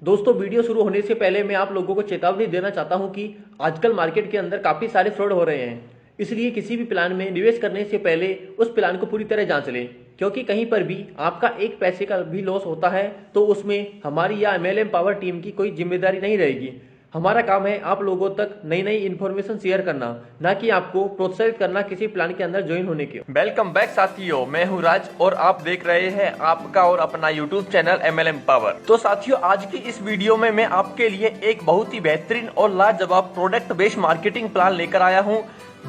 दोस्तों वीडियो शुरू होने से पहले मैं आप लोगों को चेतावनी देना चाहता हूं कि आजकल मार्केट के अंदर काफ़ी सारे फ्रॉड हो रहे हैं। इसलिए किसी भी प्लान में निवेश करने से पहले उस प्लान को पूरी तरह जांच लें, क्योंकि कहीं पर भी आपका एक पैसे का भी लॉस होता है तो उसमें हमारी या MLM पावर टीम की कोई जिम्मेदारी नहीं रहेगी। हमारा काम है आप लोगों तक नई नई इन्फॉर्मेशन शेयर करना, ना कि आपको प्रोत्साहित करना किसी प्लान के अंदर ज्वाइन होने के। वेलकम बैक साथियों, मैं हूं राज और आप देख रहे हैं आपका और अपना YouTube चैनल MLM पावर। तो साथियों, आज की इस वीडियो में मैं आपके लिए एक बहुत ही बेहतरीन और लाजवाब प्रोडक्ट बेस्ड मार्केटिंग प्लान लेकर आया हूं,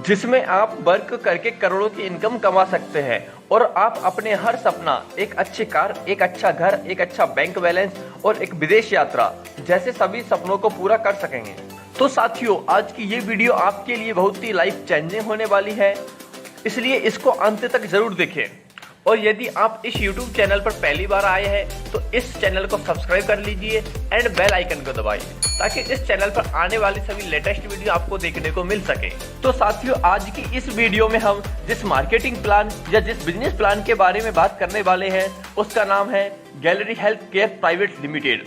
जिसमें आप वर्क करके करोड़ों की इनकम कमा सकते हैं और आप अपने हर सपना, एक अच्छी कार, एक अच्छा घर, एक अच्छा बैंक बैलेंस और एक विदेश यात्रा जैसे सभी सपनों को पूरा कर सकेंगे। तो साथियों, आज की ये वीडियो आपके लिए बहुत ही लाइफ चेंजिंग होने वाली है, इसलिए इसको अंत तक जरूर देखें। और यदि आप इस YouTube चैनल पर पहली बार आए हैं तो इस चैनल को सब्सक्राइब कर लीजिए एंड बेल आइकन को दबाइए, ताकि इस चैनल पर आने वाली सभी लेटेस्ट वीडियो आपको देखने को मिल सके। तो साथियों, आज की इस वीडियो में हम जिस मार्केटिंग प्लान या जिस बिजनेस प्लान के बारे में बात करने वाले हैं उसका नाम है Gallery Health Care private limited.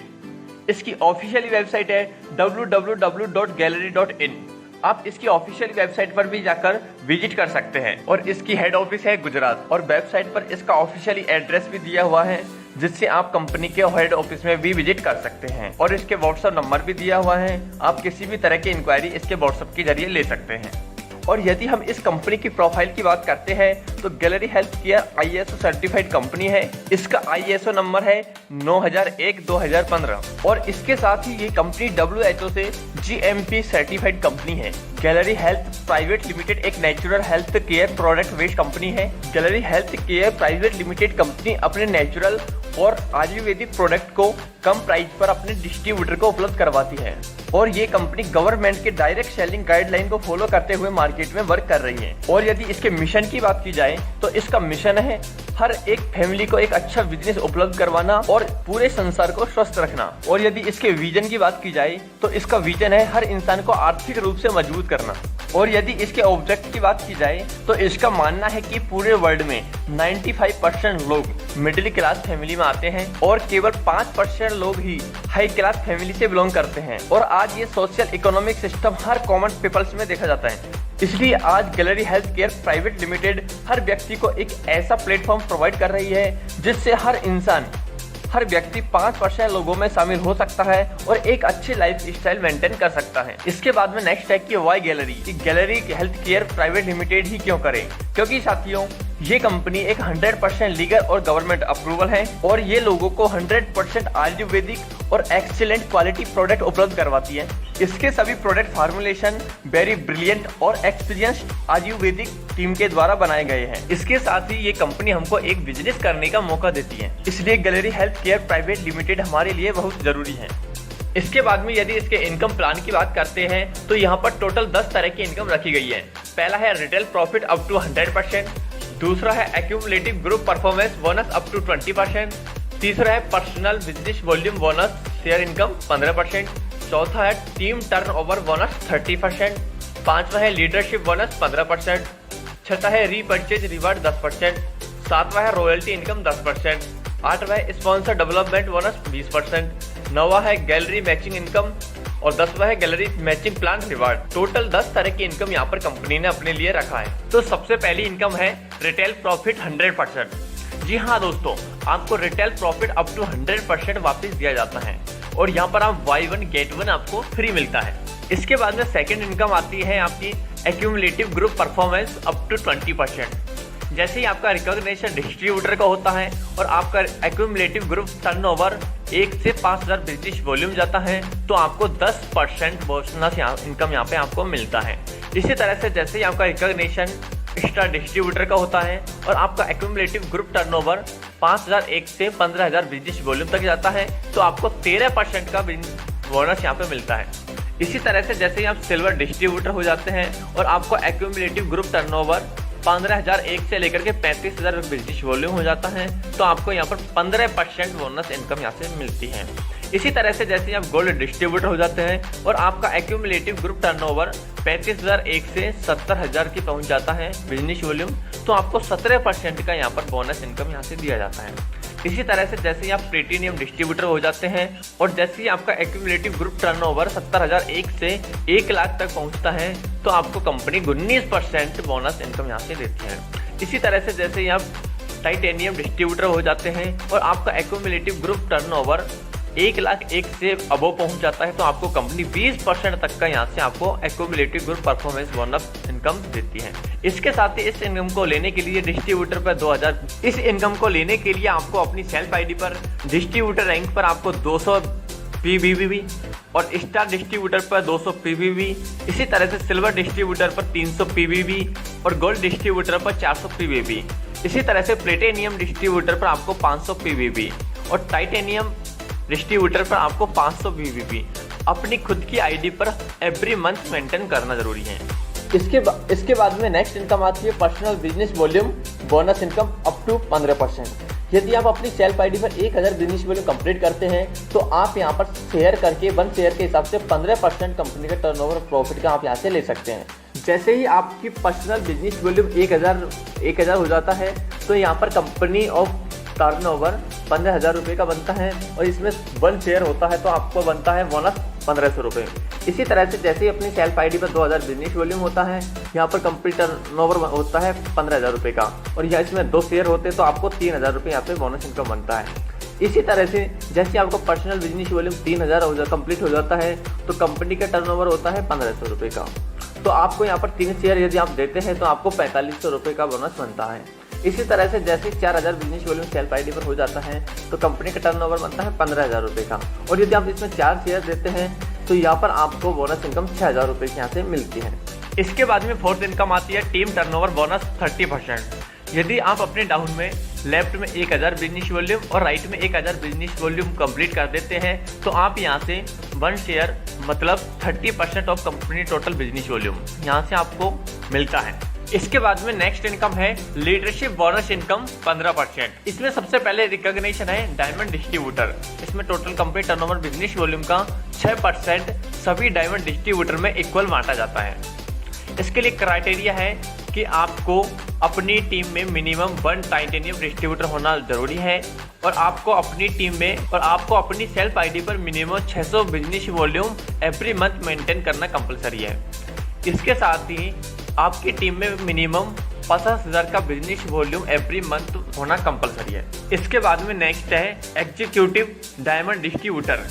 इसकी ऑफिशियल वेबसाइट है www.gallery.in। आप इसकी ऑफिशियल वेबसाइट पर भी जाकर विजिट कर सकते हैं और इसकी हेड ऑफिस है गुजरात, और वेबसाइट पर इसका ऑफिशियली एड्रेस भी दिया हुआ है, जिससे आप कंपनी के हेड ऑफिस में भी विजिट कर सकते हैं। और इसके व्हाट्सएप नंबर भी दिया हुआ है, आप किसी भी तरह की इंक्वायरी इसके व्हाट्सएप के जरिए ले सकते हैं। और यदि हम इस कंपनी की प्रोफाइल की बात करते हैं तो gallery Health care ISO certified company है। इसका ISO नंबर है 9001-2015 और इसके साथ ही ये कंपनी WHO से GMP सर्टिफाइड कंपनी है। गैलरी हेल्थ प्राइवेट लिमिटेड एक natural health care product based company है। Gallery Health Care private limited company अपने नेचुरल और आयुर्वेदिक प्रोडक्ट को कम प्राइस पर अपने डिस्ट्रीब्यूटर को उपलब्ध करवाती है, और ये कंपनी गवर्नमेंट के डायरेक्ट सेलिंग गाइडलाइन को फॉलो करते हुए मार्केट में वर्क कर रही है। और यदि इसके मिशन की बात की जाए तो इसका मिशन है हर एक फैमिली को एक अच्छा बिजनेस उपलब्ध करवाना और पूरे संसार को स्वस्थ रखना। और यदि इसके विजन की बात की जाए तो इसका विजन है हर इंसान को आर्थिक रूप से मजबूत करना। और यदि इसके ऑब्जेक्ट की बात की जाए तो इसका मानना है कि पूरे वर्ल्ड में 95% लोग मिडिल क्लास फैमिली में आते हैं और केवल 5% लोग ही हाई क्लास फैमिली से बिलोंग करते हैं। और आज ये सोशल इकोनॉमिक सिस्टम हर कॉमन पीपल्स में देखा जाता है। इसलिए आज Gallery Health Care private limited हर व्यक्ति को एक ऐसा प्लेटफॉर्म प्रोवाइड कर रही है जिससे हर व्यक्ति 5% लोगों में शामिल हो सकता है और एक अच्छी लाइफ स्टाइल मेंटेन कर सकता है। इसके बाद में नेक्स्ट है कि why Gallery Health Care private limited ही क्यों करें, क्योंकि साथियों ये कंपनी एक 100% लीगल और गवर्नमेंट अप्रूवल है और ये लोगों को 100% आयुर्वेदिक और एक्सीलेंट क्वालिटी प्रोडक्ट उपलब्ध करवाती है। इसके सभी प्रोडक्ट फार्मुलेशन वेरी ब्रिलियंट और एक्सपीरियंस्ड आयुर्वेदिक टीम के द्वारा बनाए गए हैं। इसके साथ ही ये कंपनी हमको एक बिजनेस करने का मौका देती है, इसलिए gallery Health Care private limited हमारे लिए बहुत जरूरी है। इसके बाद में यदि इसके इनकम प्लान की बात करते हैं तो यहाँ पर टोटल 10 तरह की इनकम रखी गई है। पहला है रिटेल प्रॉफिट अप टू 100%, दूसरा है accumulative group performance bonus up to 20%, तीसरा है personal business volume bonus share income 15%, चौथा है टीम टर्नओवर बोनस 30%, पांचवा है लीडरशिप बोनस 15%, छठा है रीपर्चेज रिवार्ड 10%, सातवां है रॉयल्टी इनकम 10%, आठवां है स्पॉन्सर डेवलपमेंट बोनस 20%, नौवा है गैलरी मैचिंग इनकम और 10वां है gallery matching plan reward. Total 10 तरह की इनकम यहाँ पर कंपनी ने अपने लिए रखा है। तो सबसे पहली इनकम है रिटेल प्रॉफिट 100%। जी हाँ दोस्तों, आपको रिटेल प्रॉफिट अप टू 100% वापस दिया जाता है और यहाँ पर आप buy 1 get 1 आपको फ्री मिलता है। इसके बाद में सेकेंड इनकम आती है आपकी accumulative group performance up to 20%। जैसे ही आपका रिकॉग्निशन डिस्ट्रीब्यूटर का होता है और आपका एक्यूमुलेटिव ग्रुप टर्नओवर 1 से 5000 बिजनेस वॉल्यूम जाता है तो आपको 10% बोनस इनकम यहाँ पे आपको मिलता है। इसी तरह से जैसे ही आपका रिकॉग्निशन स्टार डिस्ट्रीब्यूटर का होता है और आपका एक्यूमुलेटिव ग्रुप टर्नओवर 5001 से 15000 बिजनेस वॉल्यूम तक जाता है तो आपको 13% का बोनस यहाँ पे मिलता है। इसी तरह से जैसे ही आप सिल्वर डिस्ट्रीब्यूटर हो जाते हैं और आपको एक्यूमुलेटिव ग्रुप टर्नओवर 15,001 से लेकर के 35,000 बिजनेस वॉल्यूम हो जाता है तो आपको यहाँ पर 15% बोनस इनकम यहाँ से मिलती है। इसी तरह से जैसे आप गोल्ड डिस्ट्रीब्यूटर हो जाते हैं और आपका एक्यूमुलेटिव ग्रुप टर्नओवर 35,001 से 70,000 की पहुंच जाता है बिजनेस वॉल्यूम तो आपको 17% का यहाँ पर बोनस इनकम यहाँ से दिया जाता है। इसी तरह से जैसे ही आप प्लेटिनियम डिस्ट्रीब्यूटर हो जाते हैं और जैसे ही आपका एक्यूमुलेटिव ग्रुप टर्नओवर 70,001 से 1 लाख तक पहुंचता है तो आपको कंपनी 19% बोनस इनकम यहाँ से देती है। इसी तरह से जैसे ही आप टाइटेनियम डिस्ट्रीब्यूटर हो जाते हैं और आपका एक्यूमुलेटिव ग्रुप टर्नओवर 1,01,000 से अबव पहुंच जाता है तो आपको कंपनी 20% तक का यहाँ से आपको accumulative group performance bonus income देती है। इसके साथ ही इस इनकम को लेने के लिए डिस्ट्रीब्यूटर पर 2000, इस इनकम को लेने के लिए आपको अपनी सेल्फ आईडी पर डिस्ट्रीब्यूटर रैंक पर आपको 200 PBB और स्टार डिस्ट्रीब्यूटर पर 200 PBB, इसी तरह से सिल्वर डिस्ट्रीब्यूटर पर 300 PBB और गोल्ड डिस्ट्रीब्यूटर पर 400 PBB, इसी तरह से प्लेटिनियम डिस्ट्रीब्यूटर पर आपको 500 PBB और टाइटेनियम डिस्ट्रीब्यूटर पर आपको 500 PBB अपनी खुद की आईडी पर एवरी मंथ मेंटेन करना जरूरी है। इसके बाद में नेक्स्ट इनकम आती है personal business volume bonus income up to 15%। यदि आप अपनी सेल्फ आईडी पर 1000 बिजनेस वॉल्यूम कंप्लीट करते हैं तो आप यहाँ पर शेयर करके 1 शेयर के हिसाब से 15% कंपनी का टर्नओवर प्रॉफिट का आप यहाँ से ले सकते हैं। जैसे ही आपकी पर्सनल बिजनेस वॉल्यूम 1000 हो जाता है तो यहाँ पर कंपनी ऑफ टर्नओवर 15,000 रुपये का बनता है और इसमें 1 शेयर होता है तो आपको बनता है बोनस 1500 रुपये। इसी तरह से जैसे ही अपनी सेल्फ आईडी पर 2000 बिजनेस वॉल्यूम होता है यहाँ पर कंपनी टर्नओवर होता है 15,000 रुपये का और यहाँ इसमें 2 शेयर होते हैं तो आपको 3,000 रुपये यहाँ पे बोनस इनकम बनता है। इसी तरह से जैसे आपको पर्सनल बिजनेस वॉल्यूम 3,000 कंप्लीट हो जाता है तो कंपनी का टर्नओवर होता है 1500 रुपये का, तो आपको यहाँ पर 3 शेयर यदि आप देते हैं तो आपको 4500 रुपये का बोनस बनता है। इसी तरह से जैसे 4,000 बिजनेस वॉल्यूम सेल्फ आईडी पर हो जाता है तो कंपनी का टर्नओवर बनता है 15,000 रुपये का और यदि आप इसमें 4 शेयर देते हैं तो यहाँ पर आपको बोनस इनकम 6,000 रुपये की यहाँ से मिलती है। इसके बाद में फोर्थ इनकम आती है टीम टर्नओवर बोनस 30%। यदि आप अपने डाउन में लेफ्ट में 1000 बिजनेस वॉल्यूम और राइट में 1000 बिजनेस वॉल्यूम कंप्लीट कर देते हैं तो आप यहाँ से 1 शेयर मतलब 30% of company total business volume यहाँ से आपको मिलता है। इसके बाद में नेक्स्ट इनकम है लीडरशिप बोनस इनकम 15%। इसमें सबसे पहले रिकॉग्निशन है डायमंड डिस्ट्रीब्यूटर। इसमें total company turnover business volume का 6% सभी डायमंड डिस्ट्रीब्यूटर में इक्वल बांटा जाता है। इसके लिए क्राइटेरिया है कि आपको अपनी टीम में मिनिमम 1 टाइटेनियम डिस्ट्रीब्यूटर होना जरूरी है और आपको अपनी टीम में और आपको अपनी सेल्फ आईडी पर minimum 600 business volume every month maintain करना कंपलसरी है। इसके साथ ही आपकी टीम में मिनिमम 50,000 का बिजनेस वॉल्यूम एवरी मंथ होना कंपलसरी है। इसके बाद में नेक्स्ट है एग्जीक्यूटिव डायमंड डिस्ट्रीब्यूटर।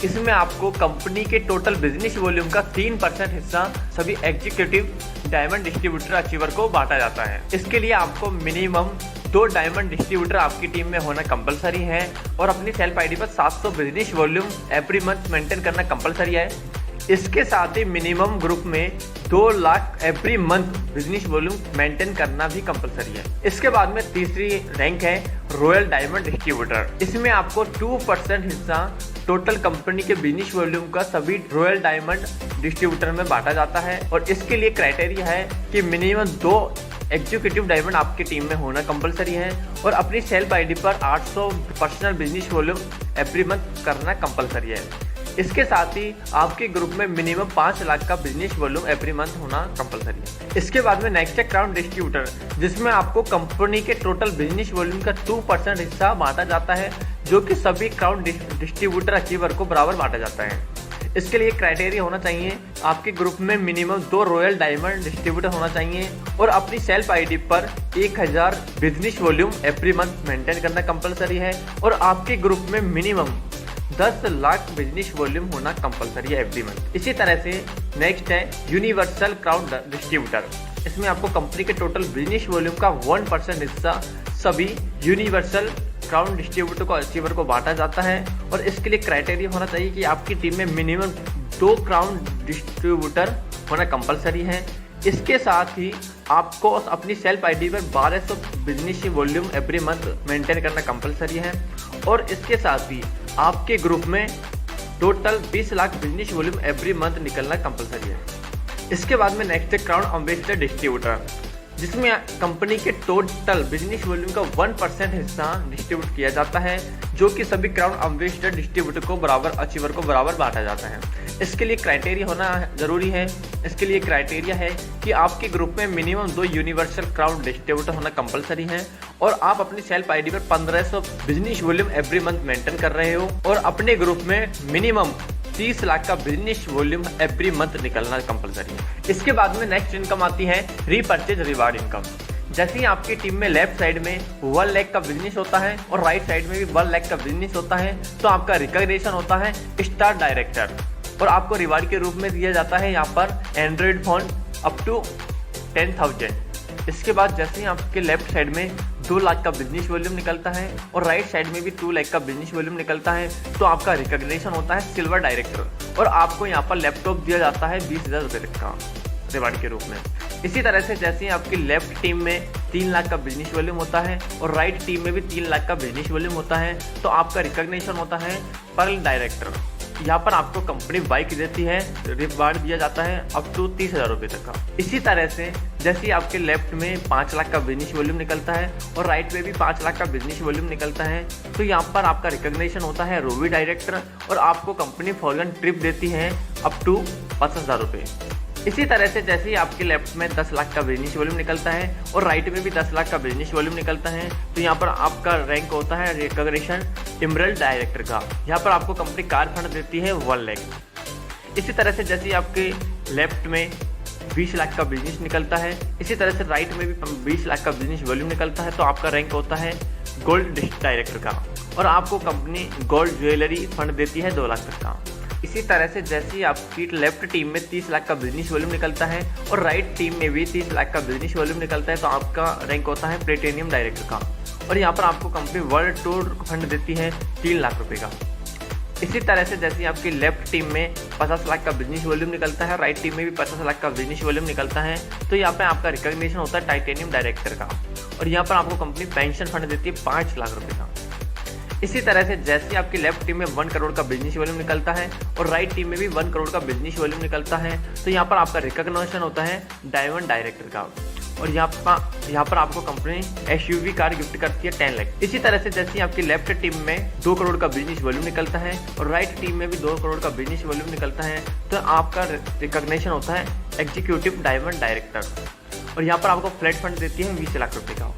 इसमें आपको कंपनी के टोटल बिजनेस वॉल्यूम का 3% हिस्सा सभी एग्जीक्यूटिव डायमंड डिस्ट्रीब्यूटर अचीवर को बांटा जाता है। इसके लिए आपको मिनिमम 2 डायमंड डिस्ट्रीब्यूटर आपकी टीम में होना कंपलसरी है और अपनी सेल्फ आईडी पर 700 business volume every month maintain करना कंपलसरी है। इसके साथ ही मिनिमम ग्रुप में 2 lakh every month business volume maintain करना भी कंपलसरी है। इसके बाद में तीसरी रैंक है रॉयल डायमंड डिस्ट्रीब्यूटर। इसमें आपको 2% हिस्सा टोटल कंपनी के बिजनेस वॉल्यूम का सभी रॉयल डायमंड डिस्ट्रीब्यूटर में बांटा जाता है और इसके लिए क्राइटेरिया है कि मिनिमम 2 एग्जीक्यूटिव डायमंड आपकी टीम में होना कंपलसरी है और अपनी सेल्फ आईडी पर 800 personal business volume every month करना कंपलसरी है। इसके साथ ही आपके ग्रुप में मिनिमम 5 लाख का बिजनेस वॉल्यूम एवरी मंथ होना कंपलसरी है। इसके बाद में नेक्स्ट है क्राउन डिस्ट्रीब्यूटर, जिसमें आपको कंपनी के टोटल बिजनेस वॉल्यूम का 2% हिस्सा बांटा जाता है जो कि सभी क्राउन डिस्ट्रीब्यूटर अचीवर को बराबर बांटा जाता है। इसके लिए क्राइटेरिया होना चाहिए आपके ग्रुप में मिनिमम 2 रॉयल डायमंड डिस्ट्रीब्यूटर होना चाहिए और अपनी सेल्फ आईडी पर 1000 business volume every month maintain करना कंपलसरी है और आपके ग्रुप में मिनिमम 10 लाख बिजनेस वॉल्यूम होना कंपलसरी है एवरी मंथ। इसी तरह से नेक्स्ट है यूनिवर्सल क्राउन डिस्ट्रीब्यूटर। इसमें आपको कंपनी के टोटल बिजनेस वॉल्यूम का 1% हिस्सा सभी यूनिवर्सल क्राउन डिस्ट्रीब्यूटर को अचीवर को बांटा जाता है और इसके लिए क्राइटेरिया होना चाहिए कि आपकी टीम में मिनिमम 2 क्राउन डिस्ट्रीब्यूटर होना कंपलसरी है। इसके साथ ही आपको अपनी सेल्फ आईडी पर 1200 business volume every month maintain करना कंपलसरी है और इसके साथ ही आपके ग्रुप में total 20 lakh business volume every month निकलना कंपलसरी है। इसके बाद में नेक्स्ट है क्राउन एम्बेसडर डिस्ट्रीब्यूटर, जिसमें कंपनी के टोटल बिजनेस वॉल्यूम का 1% हिस्सा डिस्ट्रीब्यूट किया जाता है जो कि सभी क्राउन एम्बेसडर डिस्ट्रीब्यूटर को बराबर अचीवर को बराबर बांटा जाता है। इसके लिए क्राइटेरिया होना जरूरी है। इसके लिए क्राइटेरिया है कि आपके ग्रुप में मिनिमम 2 यूनिवर्सल क्राउन डिस्ट्रीब्यूटर होना कंपलसरी है और आप अपनी सेल्फ आईडी पर 1500 business volume every month maintain कर रहे हो और अपने ग्रुप में मिनिमम 30 लाख का बिजनेस वॉल्यूम एवरी मंथ निकलना कंपलसरी है। इसके बाद में नेक्स्ट इनकम आती है रीपर्चेज रिवार्ड इनकम। जैसे ही आपकी टीम में लेफ्ट साइड में 1 लाख का बिजनेस होता है और राइट साइड में भी 1 लाख का बिजनेस होता है तो आपका रिकॉग्निशन होता है स्टार डायरेक्टर और आपको रिवार्ड के रूप में दिया जाता है यहाँ पर एंड्रॉइड फोन अप टू 10,000। इसके बाद जैसे ही आपके लेफ्ट साइड में 2 लाख का बिजनेस वॉल्यूम निकलता है और राइट साइड में भी 2 लाख का बिजनेस वॉल्यूम निकलता है तो आपका रिकॉग्निशन होता है सिल्वर डायरेक्टर और आपको यहाँ पर लैपटॉप दिया जाता है 20,000 रुपये तक का रिवार्ड के रूप में। इसी तरह से जैसे ही आपकी लेफ्ट टीम में 3 लाख का बिजनेस वॉल्यूम होता है और राइट टीम में भी 3 लाख का बिजनेस वॉल्यूम होता है तो आपका रिकॉग्निशन होता है पर्ल डायरेक्टर। यहाँ पर आपको कंपनी बाइक देती है, रिवार्ड दिया जाता है अप टू 30,000 रुपये तक का। इसी तरह से जैसे आपके लेफ्ट में 5 लाख का बिजनेस वॉल्यूम निकलता है और राइट में भी 5 लाख का बिजनेस वॉल्यूम निकलता है तो यहाँ पर आपका रिकॉग्निशन होता है रोवी डायरेक्टर और आपको कंपनी फॉरेन ट्रिप देती है अप टू 50,000 रुपये। इसी तरह से जैसे ही आपके लेफ्ट में 10 लाख का बिजनेस वॉल्यूम निकलता है और राइट में भी 10 लाख का बिजनेस वॉल्यूम निकलता है तो यहाँ पर आपका रैंक होता है रिकॉग्निशन इमरल्ड डायरेक्टर का। यहाँ पर आपको कंपनी कार फंड देती है 1 लाख। इसी तरह से जैसे आपके लेफ्ट में 20 लाख का बिजनेस निकलता है, इसी तरह से राइट में भी 20 लाख का बिजनेस वॉल्यूम निकलता है तो आपका रैंक होता है गोल्ड डायरेक्टर का और आपको कंपनी गोल्ड ज्वेलरी फंड देती है 2 लाख तक का। इसी तरह से जैसे ही आपकी लेफ्ट टीम में 30 लाख का बिजनेस वॉल्यूम निकलता है और राइट टीम में भी 30 लाख का बिजनेस वॉल्यूम निकलता है तो आपका रैंक होता है प्लेटिनियम डायरेक्टर का और यहाँ पर आपको कंपनी वर्ल्ड टूर फंड देती है 3 लाख रुपए का। इसी तरह से जैसे आपकी लेफ्ट टीम में 50 लाख का बिजनेस वॉल्यूम निकलता है, राइट टीम में भी 50 लाख का बिजनेस वॉल्यूम निकलता है तो यहाँ पे आपका रिकॉग्निशन होता है टाइटेनियम डायरेक्टर का और यहाँ पर आपको कंपनी पेंशन फंड देती है 5 लाख रुपए का। इसी तरह से जैसे आपकी लेफ्ट टीम में 1 करोड़ का बिजनेस वॉल्यूम निकलता है और राइट टीम में भी 1 करोड़ का बिजनेस वॉल्यूम निकलता है तो यहाँ पर आपका रिकॉग्निशन होता है डायमंड डायरेक्टर का और यहाँ पर आपको कंपनी SUV कार गिफ्ट करती है 10 लाख। इसी तरह से जैसे आपकी लेफ्ट टीम में 2 करोड़ का बिजनेस वॉल्यूम निकलता है और राइट टीम में भी 2 करोड़ का बिजनेस वॉल्यूम निकलता है तो आपका रिकॉग्निशन होता है एग्जीक्यूटिव डायमंड डायरेक्टर और यहाँ पर आपको फ्लैट फंड देती है 20 लाख रुपये का।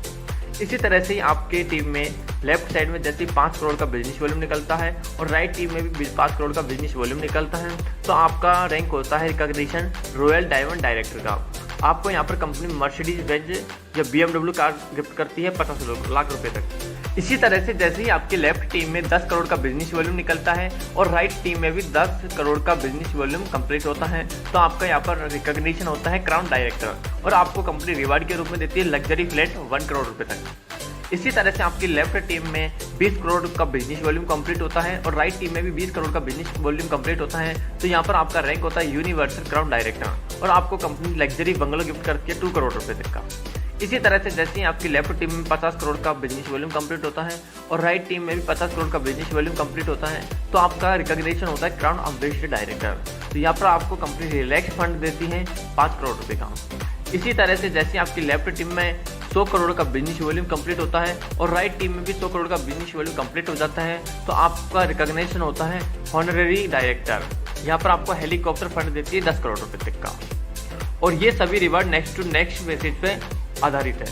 इसी तरह से आपके टीम में लेफ्ट साइड में जैसे 5 करोड़ का बिजनेस वॉल्यूम निकलता है और राइट टीम में भी 5 करोड़ का बिजनेस वॉल्यूम निकलता है तो आपका रैंक होता है रिकॉग्निशन रॉयल डायमंड डायरेक्टर का। आपको यहाँ पर कंपनी मर्सिडीज बेंज या BMW कार गिफ्ट करती है 50 लाख रुपए तक। इसी तरह से जैसे ही आपके लेफ्ट टीम में 10 करोड़ का बिजनेस वॉल्यूम निकलता है और राइट टीम में भी 10 करोड़ का बिजनेस वॉल्यूम कंप्लीट होता है तो आपका यहाँ पर रिकॉग्निशन होता है क्राउन डायरेक्टर और आपको कंपनी रिवार्ड के रूप में देती है लग्जरी फ्लैट 1 करोड़ रुपए तक। इसी तरह से आपकी लेफ्ट टीम में 20 करोड़ का बिजनेस वॉल्यूम कंप्लीट होता है और राइट टीम में भी 20 करोड़ का बिजनेस वॉल्यूम कंप्लीट होता है तो यहाँ पर आपका रैंक होता है यूनिवर्सल क्राउन डायरेक्टर और आपको कंपनी लग्जरी बंगलो गिफ्ट करती है 2 करोड़ रुपए तक का। इसी तरह से जैसे ही आपकी लेफ्ट टीम में 50 करोड़ का बिजनेस वॉल्यूम कंप्लीट होता है और राइट टीम में भी 50 करोड़ का बिजनेस वॉल्यूम कंप्लीट होता है तो आपका रिकॉग्निशन होता है क्राउन अम्बेसडर डायरेक्टर तो यहाँ पर आपको कंपनी रिलैक्स फंड देती है 5 करोड़ रुपए का। इसी तरह से जैसे आपकी लेफ्ट टीम में 100 करोड़ का बिजनेस वॉल्यूम कंप्लीट होता है और राइट टीम में भी 100 करोड़ का बिजनेस वॉल्यूम कंप्लीट हो जाता है तो आपका रिकॉग्निशन होता है हॉनररी डायरेक्टर। यहाँ पर आपको हेलीकॉप्टर फंड देती है 10 करोड़ रुपए तक का और ये सभी reward next to next basis पे आधारित है।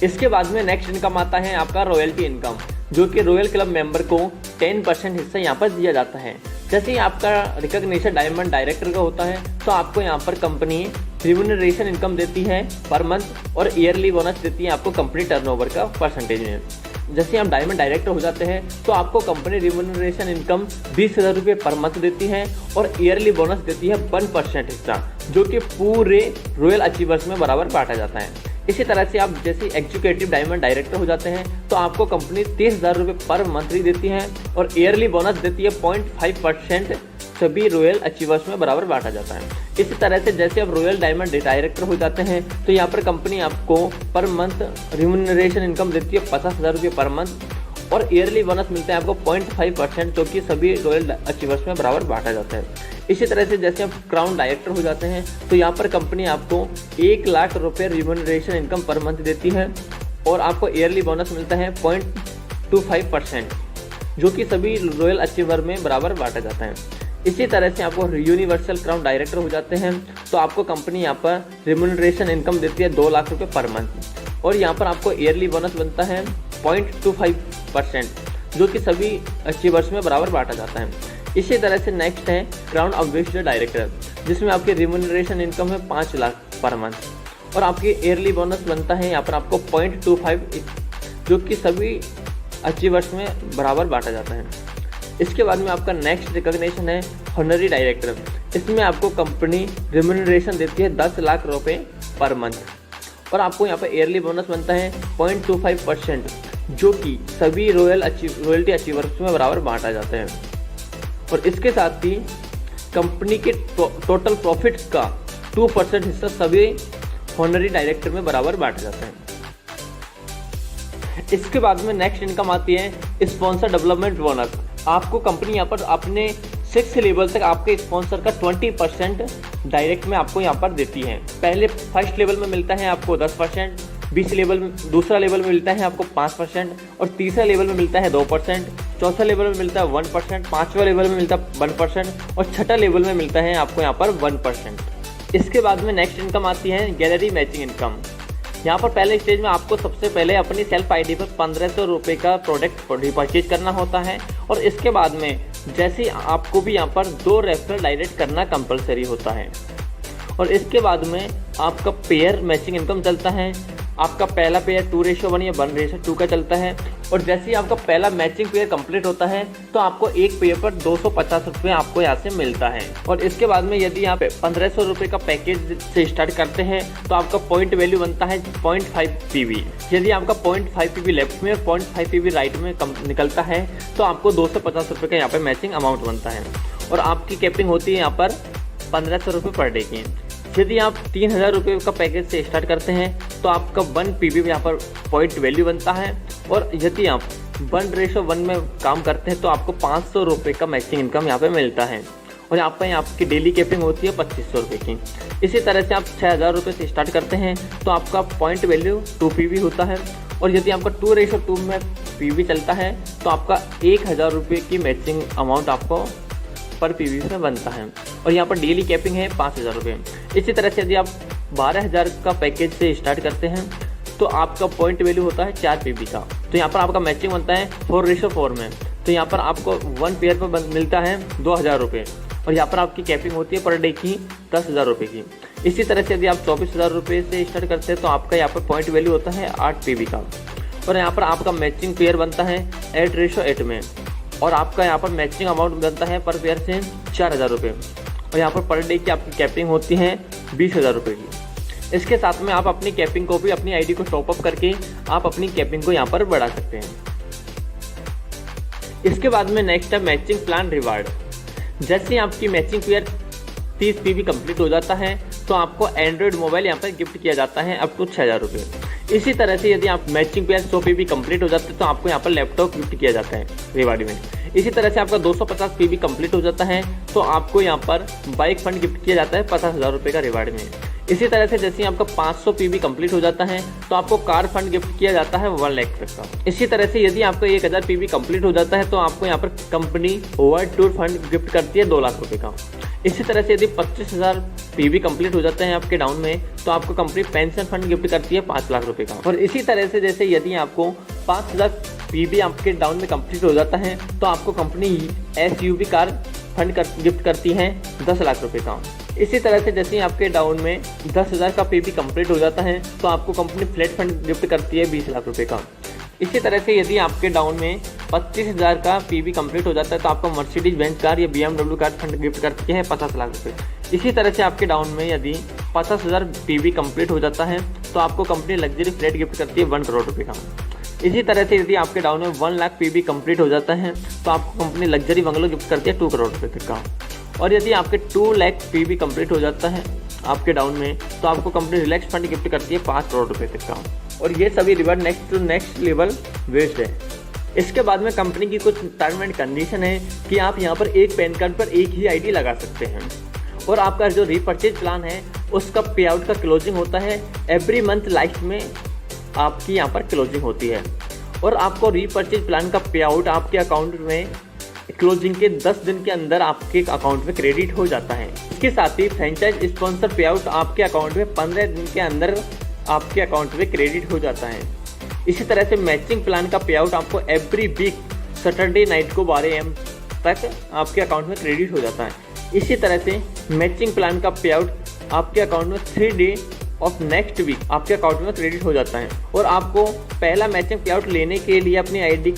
इसके बाद में नेक्स्ट इनकम आता है आपका रॉयल्टी इनकम जो कि रॉयल क्लब मेंबर को 10% हिस्सा यहाँ पर दिया जाता है। जैसे ही आपका रिकॉग्निशन डायमंड डायरेक्टर का होता है तो आपको यहाँ पर कंपनी रिम्यूनरेशन इनकम देती है पर मंथ और ईयरली बोनस देती है आपको कंपनी टर्नओवर का परसेंटेज में। जैसे आप डायमंड डायरेक्टर हो जाते हैं तो आपको कंपनी रिम्यूनरेशन इनकम 20,000 रुपये पर मंथ देती है और ईयरली बोनस देती है 1% हिस्सा जो कि पूरे रॉयल अचीवर्स में बराबर बांटा जाता है। इसी तरह से आप जैसे एग्जीक्यूटिव डायमंड डायरेक्टर हो जाते हैं तो आपको कंपनी 30,000 रुपये पर मंथली देती है और ईयरली बोनस देती है 0.5% सभी रॉयल अचीवर्स में बराबर बांटा जाता है। इसी तरह से जैसे आप रॉयल डायमंड डायरेक्टर हो जाते हैं तो यहाँ पर कंपनी आपको पर मंथ रिम्यूनरेशन इनकम देती है 50,000 रुपये पर मंथ और ईयरली बोनस मिलता है आपको 0.5% जो कि सभी रॉयल अचीवर्स में बराबर बांटा जाता है। इसी तरह से जैसे आप क्राउन डायरेक्टर हो जाते हैं तो यहाँ पर कंपनी आपको 1 लाख रुपये रिम्यूनरेशन इनकम पर मंथ देती है और आपको ईयरली बोनस मिलता है 0.25% जो कि सभी रॉयल अचीवर में बराबर बांटा जाता है। इसी तरह से आपको यूनिवर्सल क्राउन डायरेक्टर हो जाते हैं तो आपको कंपनी यहाँ पर रिम्यूनरेशन इनकम देती है 2 लाख रुपये पर मंथ और यहाँ पर आपको ईयरली बोनस बनता है 0.25%, जो कि सभी अचीवर्स में बराबर बांटा जाता है। इसी तरह से नेक्स्ट है क्राउन ऑफ बेस्ट डायरेक्टर, जिसमें आपकी रिम्यूनरेशन इनकम है 5 लाख पर मंथ और आपकी ईयरली बोनस बनता है यहाँ पर आपको 0.25, जो कि सभी अचीवर्स में बराबर बांटा जाता है। इसके बाद में आपका नेक्स्ट रिकॉग्निशन है हॉनरी डायरेक्टर। इसमें आपको कंपनी रिम्यूनरेशन देती है 10 लाख रुपए पर मंथ और आपको यहाँ पर ईयरली बोनस बनता है 0.25%, जो कि सभी रॉयल्टी अचीवर्स में बराबर बांटा जाता है। और इसके साथ ही कंपनी के टोटल प्रॉफिट्स का 2% हिस्सा सभी हॉनरी डायरेक्टर में बराबर बांटा जाता है। इसके बाद में नेक्स्ट इनकम आती है स्पॉन्सर डेवलपमेंट बोनस। आपको कंपनी यहाँ पर अपने 6 लेवल तक आपके स्पॉन्सर का 20% डायरेक्ट में आपको यहाँ पर देती है। पहले फर्स्ट लेवल में मिलता है आपको 10%, 20 लेवल में दूसरा लेवल में मिलता है आपको 5% और तीसरा लेवल में मिलता है 2%, चौथा लेवल में मिलता है 1%, पाँचवा लेवल में मिलता है 1% और छठा लेवल में मिलता है आपको यहाँ पर 1%। इसके बाद में नेक्स्ट इनकम आती है गैलरी मैचिंग इनकम। यहाँ पर पहले स्टेज में आपको सबसे पहले अपनी सेल्फ आईडी पर 1500 रुपये का प्रोडक्ट परचेज करना होता है और इसके बाद में जैसे आपको भी यहाँ पर 2 रेफरल डायरेक्ट करना कंपलसरी होता है। और इसके बाद में आपका पेयर मैचिंग इनकम चलता है। आपका पहला पेयर 2:1 या 1:2 का चलता है और जैसे ही आपका पहला मैचिंग पेयर कंप्लीट होता है तो आपको एक पेयर पर 250 रुपये आपको यहाँ से मिलता है। और इसके बाद में यदि आप 1500 रुपये का पैकेज से स्टार्ट करते हैं तो आपका पॉइंट वैल्यू बनता है 0.5 PV। यदि आपका 0.5 PV लेफ्ट में 0.5 PV राइट में निकलता है तो आपको 250 रुपये का यहाँ पर मैचिंग अमाउंट बनता है और आपकी कैपिंग होती है यहाँ पर 1500 रुपये पर डे की। यदि आप 3000 रुपये का पैकेज से स्टार्ट करते हैं तो आपका 1 PV यहाँ पर पॉइंट वैल्यू बनता है और यदि आप 1:1 में काम करते हैं तो आपको 500 रुपये का मैचिंग इनकम यहाँ पे मिलता है और यहाँ पर आपकी डेली कैपिंग होती है 2500 रुपये की। इसी तरह से आप 6000 रुपये से स्टार्ट करते हैं तो आपका पॉइंट वैल्यू 2 PV होता है और यदि आपका 2:2 में PV चलता है तो आपका 1000 रुपये की मैचिंग अमाउंट आपको पर PV में बनता है और यहाँ पर डेली कैपिंग है 5000 रुपये। इसी तरह से यदि आप 12000 का पैकेज से स्टार्ट करते हैं तो आपका पॉइंट वैल्यू होता है 4 PV का। तो यहाँ पर आपका मैचिंग बनता है 4:4 में। तो यहाँ पर आपको 1 पेयर पर मिलता है 2000 रुपये और यहाँ पर आपकी कैपिंग होती है पर डे की 10,000 रुपये की। इसी तरह से यदि आप 24,000 रुपये से स्टार्ट करते हैं तो आपका यहाँ पर पॉइंट वैल्यू होता है 8 PV का और यहाँ पर आपका मैचिंग पेयर बनता है 8:8 में और आपका यहाँ पर मैचिंग अमाउंट बनता है पर पेयर से 4000 रुपये और यहाँ पर डे की आपकी कैपिंग होती है 20,000 रुपये की। इसके साथ में आप अपनी कैपिंग को भी अपनी आईडी को टॉपअप करके आप अपनी कैपिंग को यहाँ पर बढ़ा सकते हैं। इसके बाद में नेक्स्ट है मैचिंग प्लान रिवार्ड। जैसे ही आपकी मैचिंग पेयर 30 PV कंप्लीट हो जाता है तो आपको एंड्रॉयड मोबाइल यहाँ पर गिफ्ट किया जाता है अप टू 6000 रुपये। इसी तरह से यदि आप मैचिंग पेयर 100 PV कंप्लीट हो जाते हैं तो आपको यहाँ पर लैपटॉप गिफ्ट किया जाता है रिवार्ड में। इसी तरह से आपका 250 PV कंप्लीट हो जाता है तो आपको यहाँ पर बाइक फंड गिफ्ट किया जाता है 50,000 रुपये का रिवार्ड में। इसी तरह से जैसे आपका 500 PV कंप्लीट हो जाता है तो आपको कार फंड गिफ्ट किया जाता है 1 लाख तक का। इसी तरह से यदि आपका 1000 PV कंप्लीट हो जाता है तो आपको यहाँ पर company world tour fund gift करती है 2 लाख रुपये का। इसी तरह से यदि 25,000 PV कंप्लीट हो जाते हैं आपके डाउन में तो आपको कंपनी पेंशन फंड गिफ्ट करती है 5 लाख रुपये का। और इसी तरह से जैसे यदि आपको 5000 PV आपके डाउन में कंप्लीट हो जाता है तो आपको company SUV car fund gift करती है 10 लाख रुपये का। इसी तरह से जैसे आपके डाउन में 10,000 का PV कंप्लीट हो जाता है तो आपको कंपनी फ्लैट फंड गिफ्ट करती है 20 लाख रुपये का। इसी तरह से यदि आपके डाउन में 25,000 का PV कंप्लीट हो जाता है तो आपको मर्सिडीज बेंज कार या BMW कार फंड गिफ्ट करती है 50 लाख रुपये। इसी तरह से आपके डाउन में यदि 50,000 PV कंप्लीट हो जाता है तो आपको कंपनी लग्जरी फ्लैट गिफ्ट करती है 1 करोड़ रुपये का। इसी तरह से यदि आपके डाउन में 1 लाख PV कंप्लीट हो जाता है तो आपको कंपनी लग्जरी बंगलो गिफ्ट करती है 2 करोड़ रुपये तक का। और यदि आपके 2 लाख PV कंप्लीट हो जाता है आपके डाउन में तो आपको कंपनी रिलैक्स फंड गिफ्ट करती है 5 करोड़ रुपये तक का। और ये सभी reward next to next level based है। इसके बाद में कंपनी की कुछ टर्म एंड कंडीशन है कि आप यहाँ पर एक पैन कार्ड पर एक ही ID लगा सकते हैं और आपका जो रीपर्चेज प्लान है उसका पे आउट का क्लोजिंग होता है एवरी मंथ लास्ट में आपकी यहाँ पर क्लोजिंग होती है और आपको रीपर्चेज प्लान का पे आउट आपके अकाउंट में क्लोजिंग के 10 दिन के अंदर आपके अकाउंट में क्रेडिट हो जाता है। इसके साथ ही फ्रेंचाइज स्पॉन्सर पे आउट आपके अकाउंट में 15 दिन के अंदर आपके अकाउंट में क्रेडिट हो जाता है। इसी तरह से मैचिंग प्लान का पे आउट आपको एवरी वीक सैटरडे नाइट को 12 AM तक आपके अकाउंट में क्रेडिट हो जाता है। इसी तरह से मैचिंग प्लान का पे आउट आपके अकाउंट में 3 डे ऑफ नेक्स्ट वीक आपके अकाउंट में क्रेडिट हो जाता है। और आपको पहला मैचिंग पे आउट लेने के लिए अपनी आईडी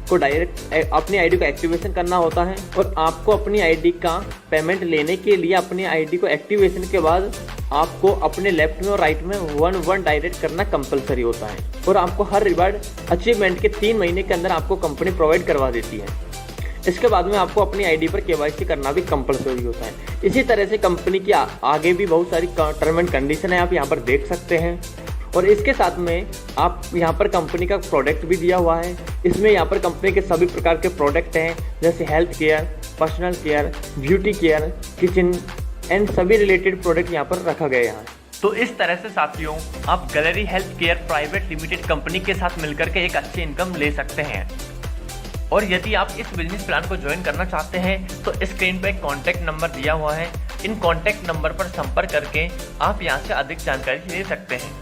को एक्टिवेशन करना होता है, और आपको अपनी आईडी का पेमेंट लेने के लिए अपनी आईडी को एक्टिवेशन के बाद आपको अपने लेफ्ट में और राइट में 1 डायरेक्ट करना कंपलसरी होता है। और आपको हर रिवार्ड अचीवमेंट के 3 महीने के अंदर आपको कंपनी प्रोवाइड करवा देती है। इसके बाद में आपको अपनी आईडी पर KYC करना भी कंपलसरी होता है। इसी तरह से कंपनी की आगे भी बहुत सारी टर्म एंड कंडीशन है, आप यहाँ पर देख सकते हैं। और इसके साथ में आप यहाँ पर कंपनी का प्रोडक्ट भी दिया हुआ है। इसमें यहाँ पर कंपनी के सभी प्रकार के प्रोडक्ट हैं, जैसे health care, personal care, beauty care, kitchen and सभी रिलेटेड प्रोडक्ट यहाँ पर रखा गया है। तो इस तरह से साथियों आप gallery Health Care private limited company के साथ मिलकर के एक अच्छी इनकम ले सकते हैं। और यदि आप इस बिजनेस प्लान को ज्वाइन करना चाहते हैं तो स्क्रीन पर एक कॉन्टैक्ट नंबर दिया हुआ है। इन कॉन्टैक्ट नंबर पर संपर्क करके आप यहाँ से अधिक जानकारी ले सकते हैं।